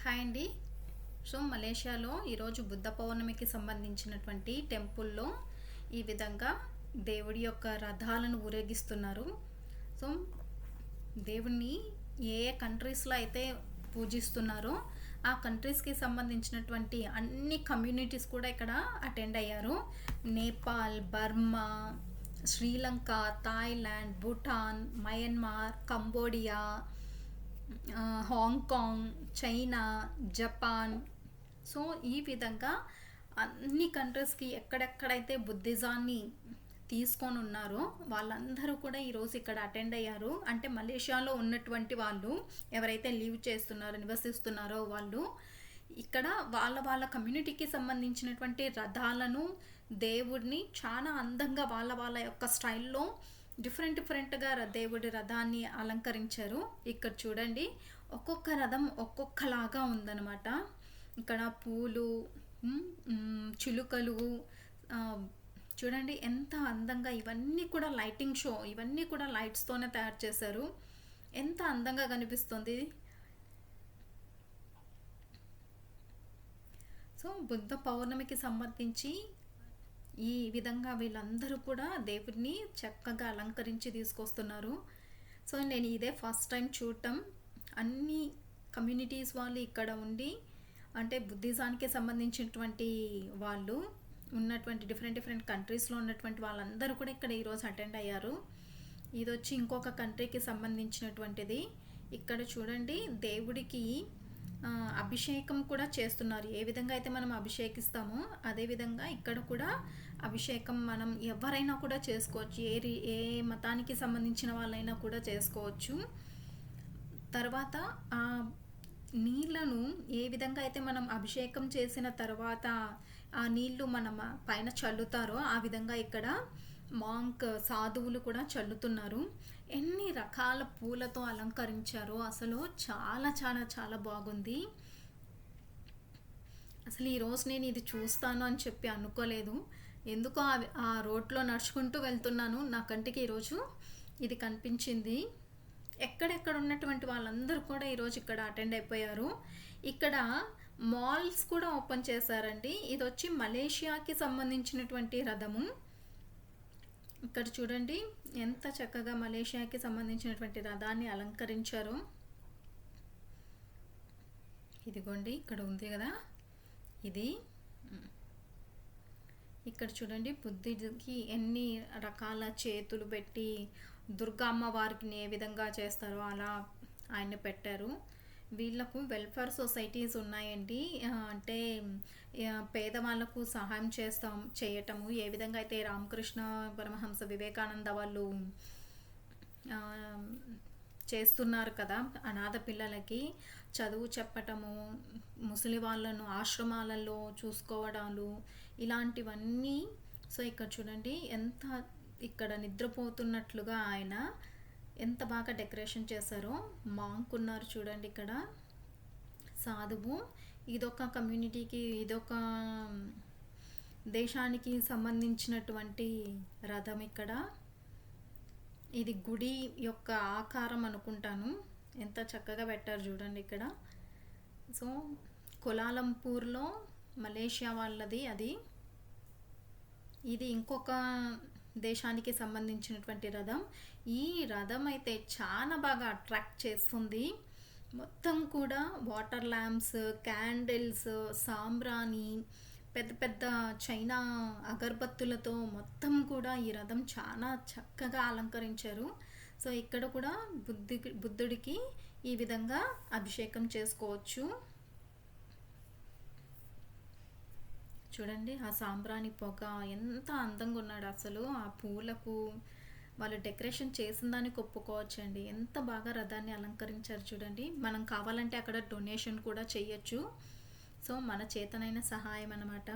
Hi అండి. So మలేషియాలో ఈరోజు బుద్ధ పౌర్ణమికి సంబంధించినటువంటి టెంపుల్లో ఈ విధంగా దేవుడి యొక్క రథాలను ఊరేగిస్తున్నారు. సో దేవుణ్ణి ఏ ఏ కంట్రీస్లో అయితే పూజిస్తున్నారో ఆ కంట్రీస్కి సంబంధించినటువంటి అన్ని కమ్యూనిటీస్ కూడా ఇక్కడ అటెండ్ అయ్యారు. Nepal, Burma, Sri Lanka, Thailand, Bhutan, Myanmar, Cambodia, Hong Kong, China, Japan. So ఈ విధంగా అన్ని కంట్రీస్కి ఎక్కడెక్కడైతే బుద్ధిజాన్ని తీసుకొని ఉన్నారో వాళ్ళందరూ కూడా ఈరోజు ఇక్కడ అటెండ్ అయ్యారు. అంటే మలేషియాలో ఉన్నటువంటి వాళ్ళు ఎవరైతే లీవ్ చేస్తున్నారో నివసిస్తున్నారో వాళ్ళు ఇక్కడ వాళ్ళ వాళ్ళ కమ్యూనిటీకి సంబంధించినటువంటి రథాలను దేవుడిని చాలా అందంగా వాళ్ళ వాళ్ళ యొక్క స్టైల్లో డిఫరెంట్గా దేవుడి రథాన్ని అలంకరించారు. ఇక్కడ చూడండి, ఒక్కొక్క రథం ఒక్కొక్కలాగా ఉందన్నమాట. ఇక్కడ పూలు, చిలుకలు, చూడండి ఎంత అందంగా. ఇవన్నీ కూడా లైటింగ్ షో, ఇవన్నీ కూడా లైట్స్తోనే తయారు చేశారు. ఎంత అందంగా కనిపిస్తుంది. సో బుద్ధ పౌర్ణమికి సంబంధించి ఈ విధంగా వీళ్ళందరూ కూడా దేవుడిని చక్కగా అలంకరించి తీసుకొస్తున్నారు. సో నేను ఇదే ఫస్ట్ టైం చూడటం. అన్ని కమ్యూనిటీస్ వాళ్ళు ఇక్కడ ఉండి, అంటే బుద్ధిజానికి సంబంధించినటువంటి వాళ్ళు ఉన్నటువంటి డిఫరెంట్ కంట్రీస్లో ఉన్నటువంటి వాళ్ళందరూ కూడా ఇక్కడ ఈరోజు అటెండ్ అయ్యారు. ఇది వచ్చి ఇంకొక కంట్రీకి సంబంధించినటువంటిది. ఇక్కడ చూడండి, దేవుడికి అభిషేకం కూడా చేస్తున్నారు. ఏ విధంగా అయితే మనం అభిషేకిస్తామో అదేవిధంగా ఇక్కడ కూడా అభిషేకం మనం ఎవరైనా కూడా చేసుకోవచ్చు. ఏ మతానికి సంబంధించిన వాళ్ళైనా కూడా చేసుకోవచ్చు. తర్వాత ఆ నీళ్లను ఏ విధంగా అయితే మనం అభిషేకం చేసిన తర్వాత ఆ నీళ్లు మనం పైన చల్లుతారో ఆ విధంగా ఇక్కడ మాంక్ సాధువులు కూడా చల్లుతున్నారు. ఎన్ని రకాల పూలతో అలంకరించారో అసలు చాలా చాలా చాలా బాగుంది. అసలు ఈరోజు నేను ఇది చూస్తాను అని చెప్పి అనుకోలేదు. ఎందుకో ఆ రోడ్లో నడుచుకుంటూ వెళ్తున్నాను, నా కంటికి ఈరోజు ఇది కనిపించింది. ఎక్కడెక్కడ ఉన్నటువంటి వాళ్ళందరూ కూడా ఈరోజు ఇక్కడ అటెండ్ అయిపోయారు. ఇక్కడ మాల్స్ కూడా ఓపెన్ చేశారండి. ఇది వచ్చి మలేషియాకి సంబంధించినటువంటి రథము. ఇక్కడ చూడండి ఎంత చక్కగా మలేషియాకి సంబంధించినటువంటి రథాన్ని అలంకరించారు. ఇదిగోండి ఇక్కడ ఉంది కదా ఇది. ఇక్కడ చూడండి, బుద్ధికి ఎన్ని రకాల చేతులు పెట్టి దుర్గా అమ్మవారికి ఏ విధంగా చేస్తారో అలా ఆయన పెట్టారు. వీళ్ళకు వెల్ఫేర్ సొసైటీస్ ఉన్నాయండి. అంటే పేదవాళ్ళకు సహాయం చేయటము. ఏ విధంగా అయితే రామకృష్ణ పరమహంస, వివేకానంద వాళ్ళు చేస్తున్నారు కదా, అనాథ పిల్లలకి చదువు చెప్పటము, ముసలి వాళ్ళను ఆశ్రమాలలో చూసుకోవడాలు, ఇలాంటివన్నీ. సో ఇక్కడ చూడండి ఎంత ఇక్కడ నిద్రపోతున్నట్లుగా ఆయన ఎంత బాగా డెకరేషన్ చేశారో. మాంక్ ఉన్నారు చూడండి ఇక్కడ, సాధువు. ఇదొక కమ్యూనిటీకి, ఇదొక దేశానికి సంబంధించినటువంటి రథం. ఇక్కడ ఇది గుడి యొక్క ఆకారం అనుకుంటాను. ఎంత చక్కగా పెట్టారు చూడండి ఇక్కడ. సో కులాలంపూర్లో మలేషియా వాళ్ళది అది. ఇది ఇంకొక దేశానికి సంబంధించినటువంటి రథం. ఈ రథం అయితే చాలా బాగా అట్రాక్ట్ చేస్తుంది. మొత్తం కూడా వాటర్ ల్యాంప్స్, క్యాండిల్స్, సాంబ్రాణి, పెద్ద పెద్ద చైనా అగరబత్తులతో మొత్తం కూడా ఈ రథం చాలా చక్కగా అలంకరించారు. సో ఇక్కడ కూడా బుద్ధుడికి ఈ విధంగా అభిషేకం చేసుకోవచ్చు. చూడండి ఆ సాంబ్రాణి పొగ ఎంత అందంగా ఉన్నాడు అసలు. ఆ పూలకు వాళ్ళు డెకరేషన్ చేసిన దానికి ఒప్పుకోవచ్చండి. ఎంత బాగా రథాన్ని అలంకరించారు చూడండి. మనం కావాలంటే అక్కడ డొనేషన్ కూడా చేయొచ్చు. సో మన చేతనైన సహాయం అన్నమాట.